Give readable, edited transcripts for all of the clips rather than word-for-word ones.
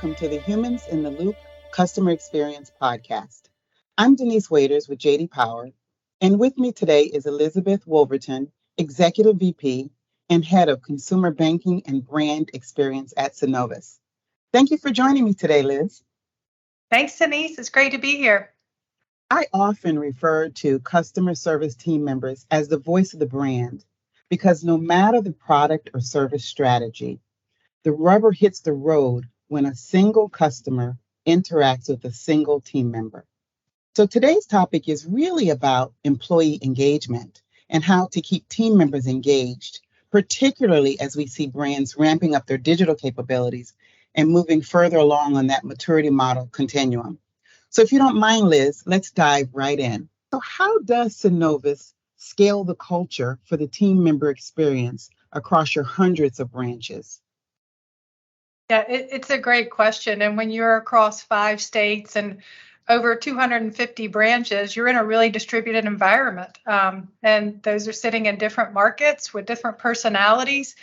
welcome to the Humans in the Loop Customer Experience Podcast. I'm Denese Waiters with JD Power, and with me today is Elizabeth Wolverton, Executive VP and Head of Consumer Banking and Brand Experience at Synovus. Thank you for joining me today, Liz. Thanks, Denise. It's great to be here. I often refer to customer service team members as the voice of the brand because no matter the product or service strategy, the rubber hits the road when a single customer interacts with a single team member. So today's topic is really about employee engagement and how to keep team members engaged, particularly as we see brands ramping up their digital capabilities and moving further along on that maturity model continuum. So if you don't mind, Liz, let's dive right in. So how does Synovus scale the culture for the team member experience across your hundreds of branches? Yeah, it's a great question. And when you're across 5 states and over 250 branches, you're in a really distributed environment. And those are sitting in different markets with different personalities.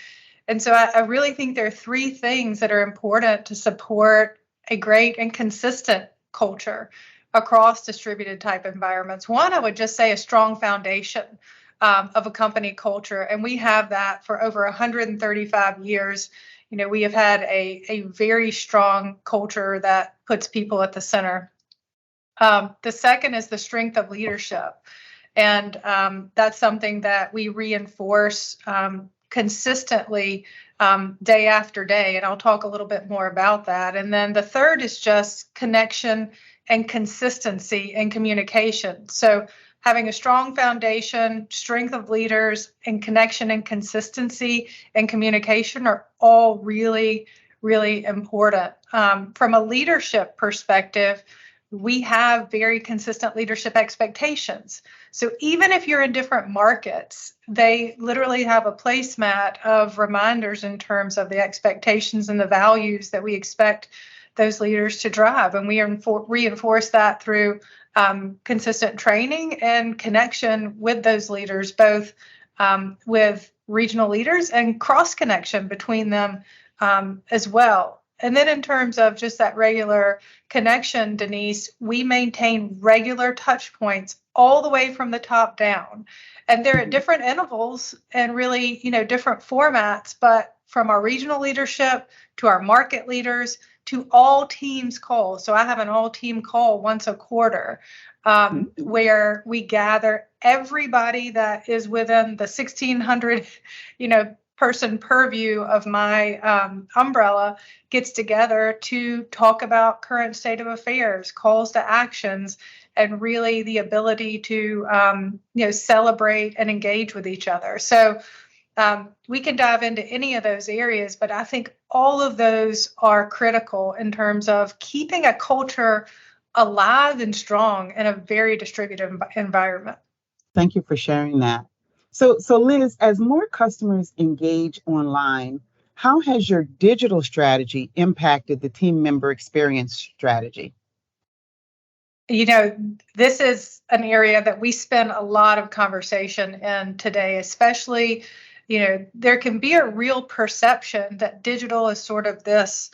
And so I really think there are 3 things that are important to support a great and consistent culture across distributed type environments. One, I would just say a strong foundation of a company culture. And we have that for over 135 years. You know, we have had a very strong culture that puts people at the center. The second is the strength of leadership. And that's something that we reinforce consistently day after day. And I'll talk a little bit more about that. And then the third is just connection and consistency in communication. So having a strong foundation, strength of leaders, and connection and consistency and communication are all really, really important. From a leadership perspective, we have very consistent leadership expectations. So even if you're in different markets, they literally have a placemat of reminders in terms of the expectations and the values that we expect those leaders to drive. And we reinforce that through consistent training and connection with those leaders, both with regional leaders and cross connection between them as well. And then in terms of just that regular connection, Denise, we maintain regular touch points all the way from the top down. And they're at different intervals and really, different formats, but from our regional leadership to our market leaders to all teams calls. So I have an all team call once a quarter where we gather everybody that is within the 1,600, person purview of my umbrella gets together to talk about current state of affairs, calls to actions, and really the ability to, celebrate and engage with each other. So we can dive into any of those areas, but I think all of those are critical in terms of keeping a culture alive and strong in a very distributed environment. Thank you for sharing that. So Liz, as more customers engage online, how has your digital strategy impacted the team member experience strategy? This is an area that we spend a lot of conversation in today, especially, there can be a real perception that digital is sort of this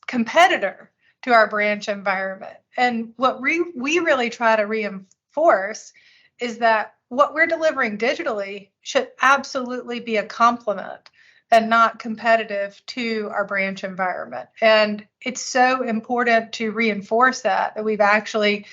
competitor to our branch environment. And what we really try to reinforce is that what we're delivering digitally should absolutely be a complement and not competitive to our branch environment. And it's so important to reinforce that we've actually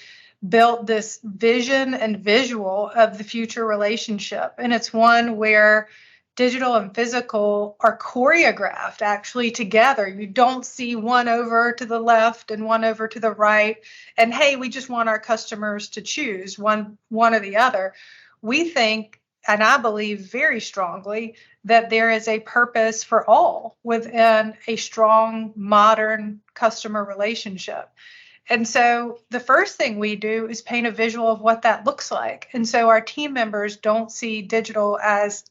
built this vision and visual of the future relationship. And it's one where digital and physical are choreographed actually together. You don't see one over to the left and one over to the right. And hey, we just want our customers to choose one or the other. We think, and I believe very strongly, that there is a purpose for all within a strong, modern customer relationship. And so the first thing we do is paint a visual of what that looks like. And so our team members don't see digital as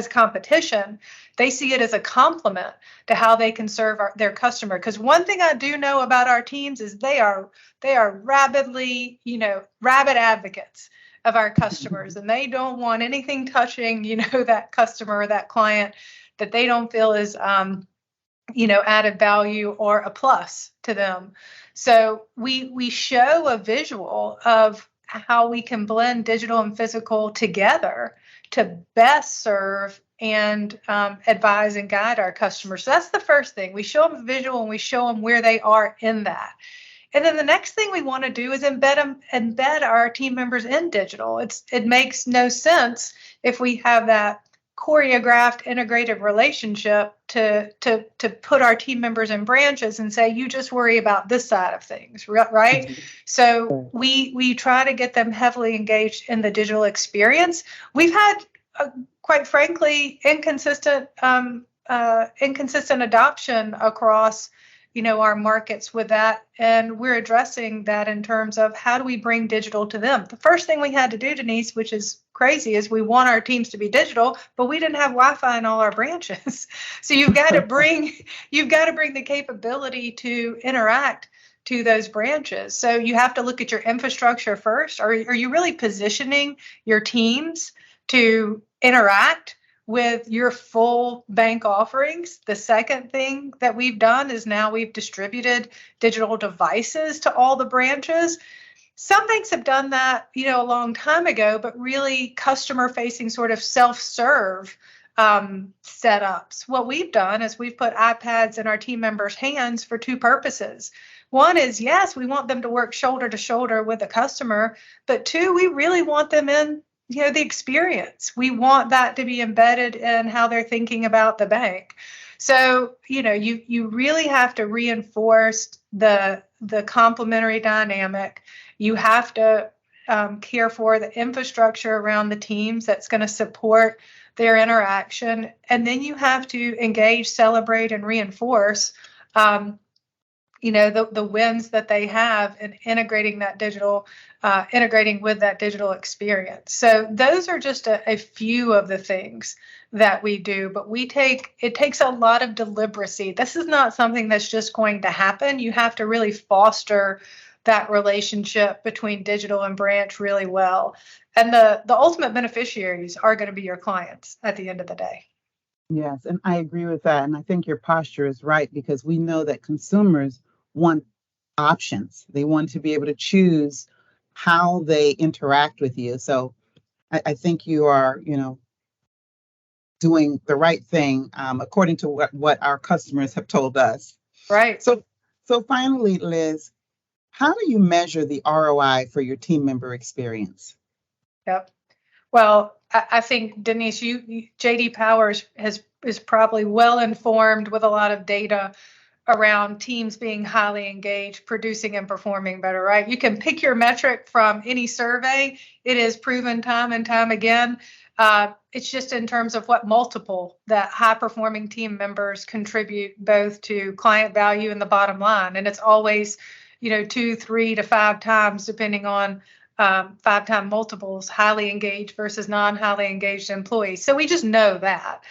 competition. They see it as a complement to how they can serve their customer. Because one thing I do know about our teams is they are rabid advocates of our customers, and they don't want anything touching, that customer or that client that they don't feel is added value or a plus to them. So we show a visual of how we can blend digital and physical together to best serve and advise and guide our customers. So that's the first thing. We show them a visual and we show them where they are in that. And then the next thing we want to do is embed our team members in digital. It makes no sense if we have that choreographed, integrated relationship to put our team members in branches and say, you just worry about this side of things, right? Mm-hmm. So we try to get them heavily engaged in the digital experience. We've had, quite frankly, inconsistent adoption across our markets with that. And we're addressing that in terms of how do we bring digital to them? The first thing we had to do, Denise, which is crazy, is we want our teams to be digital, but we didn't have Wi-Fi in all our branches. So you've got to bring the capability to interact to those branches. So you have to look at your infrastructure first. Are you really positioning your teams to interact with your full bank offerings? The second thing that we've done is now we've distributed digital devices to all the branches. Some banks have done that, a long time ago, but really customer-facing sort of self-serve setups. What we've done is we've put iPads in our team members' hands for two purposes. One is, yes, we want them to work shoulder to shoulder with the customer, but two, we really want them in the experience. We want that to be embedded in how they're thinking about the bank. So, you really have to reinforce the complementary dynamic. You have to care for the infrastructure around the teams that's going to support their interaction. And then you have to engage, celebrate, and reinforce the wins that they have in integrating with that digital experience. So those are just a few of the things that we do, but it takes a lot of deliberacy. This is not something that's just going to happen. You have to really foster that relationship between digital and branch really well. And the ultimate beneficiaries are going to be your clients at the end of the day. Yes, and I agree with that. And I think your posture is right, because we know that consumers want options. They want to be able to choose how they interact with you. So I think you are, doing the right thing according to what our customers have told us. Right. So finally, Liz, how do you measure the ROI for your team member experience? Yep. Well, I think, Denise, J.D. Power is probably well informed with a lot of data around teams being highly engaged, producing and performing better, right? You can pick your metric from any survey. It is proven time and time again. It's just in terms of what multiple that high-performing team members contribute both to client value and the bottom line. And it's always, 2, 3 to 5 times, depending on 5-time multiples, highly engaged versus non-highly engaged employees. So we just know that.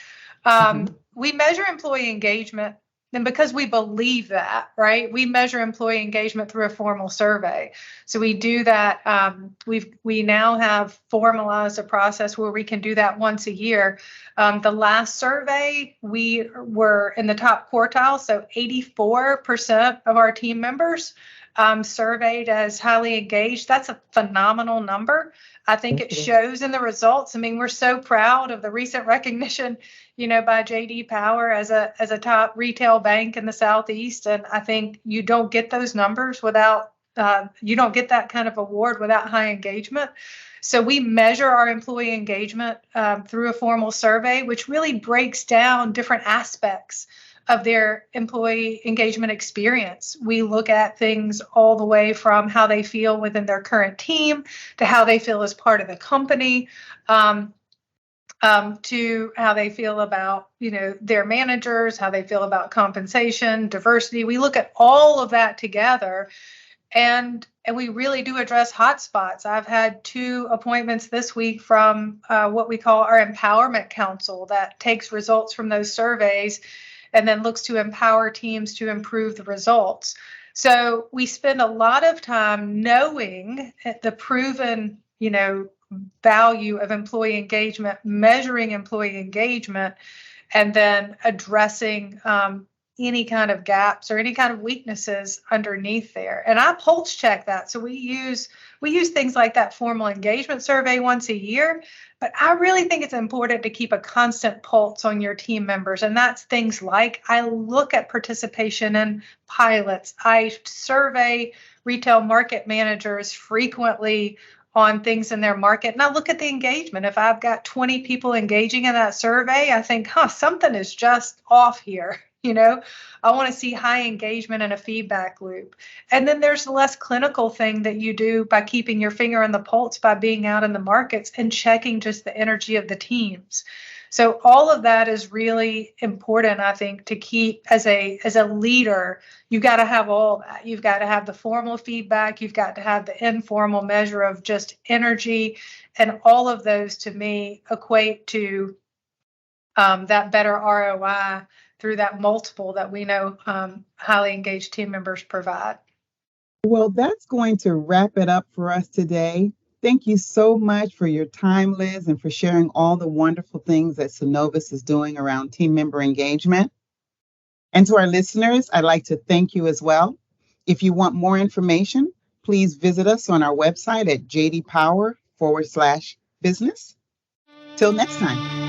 We measure employee engagement, and because we believe that, right, we measure employee engagement through a formal survey. So we do that. We now have formalized a process where we can do that once a year. The last survey, we were in the top quartile, so 84% of our team members surveyed as highly engaged. That's a phenomenal number. I think it shows in the results. I mean, we're so proud of the recent recognition, by J.D. Power as a top retail bank in the Southeast. And I think you don't get those numbers you don't get that kind of award without high engagement. So we measure our employee engagement through a formal survey, which really breaks down different aspects of their employee engagement experience. We look at things all the way from how they feel within their current team to how they feel as part of the company, to how they feel about, their managers, how they feel about compensation, diversity. We look at all of that together, and we really do address hotspots. I've had 2 appointments this week from what we call our Empowerment Council that takes results from those surveys and then looks to empower teams to improve the results. So we spend a lot of time knowing the proven, value of employee engagement, measuring employee engagement, and then addressing any kind of gaps or any kind of weaknesses underneath there. And I pulse check that. So we use things like that formal engagement survey once a year, but I really think it's important to keep a constant pulse on your team members. And that's things like I look at participation in pilots. I survey retail market managers frequently on things in their market. And I look at the engagement. If I've got 20 people engaging in that survey, I think, something is just off here. I want to see high engagement and a feedback loop. And then there's the less clinical thing that you do by keeping your finger on the pulse by being out in the markets and checking just the energy of the teams. So all of that is really important, I think, to keep as a leader. You've got to have all that. You've got to have the formal feedback. You've got to have the informal measure of just energy. And all of those, to me, equate to that better ROI through that multiple that we know highly engaged team members provide. Well, that's going to wrap it up for us today. Thank you so much for your time, Liz, and for sharing all the wonderful things that Synovus is doing around team member engagement. And to our listeners, I'd like to thank you as well. If you want more information, please visit us on our website at jdpower/business. Till next time.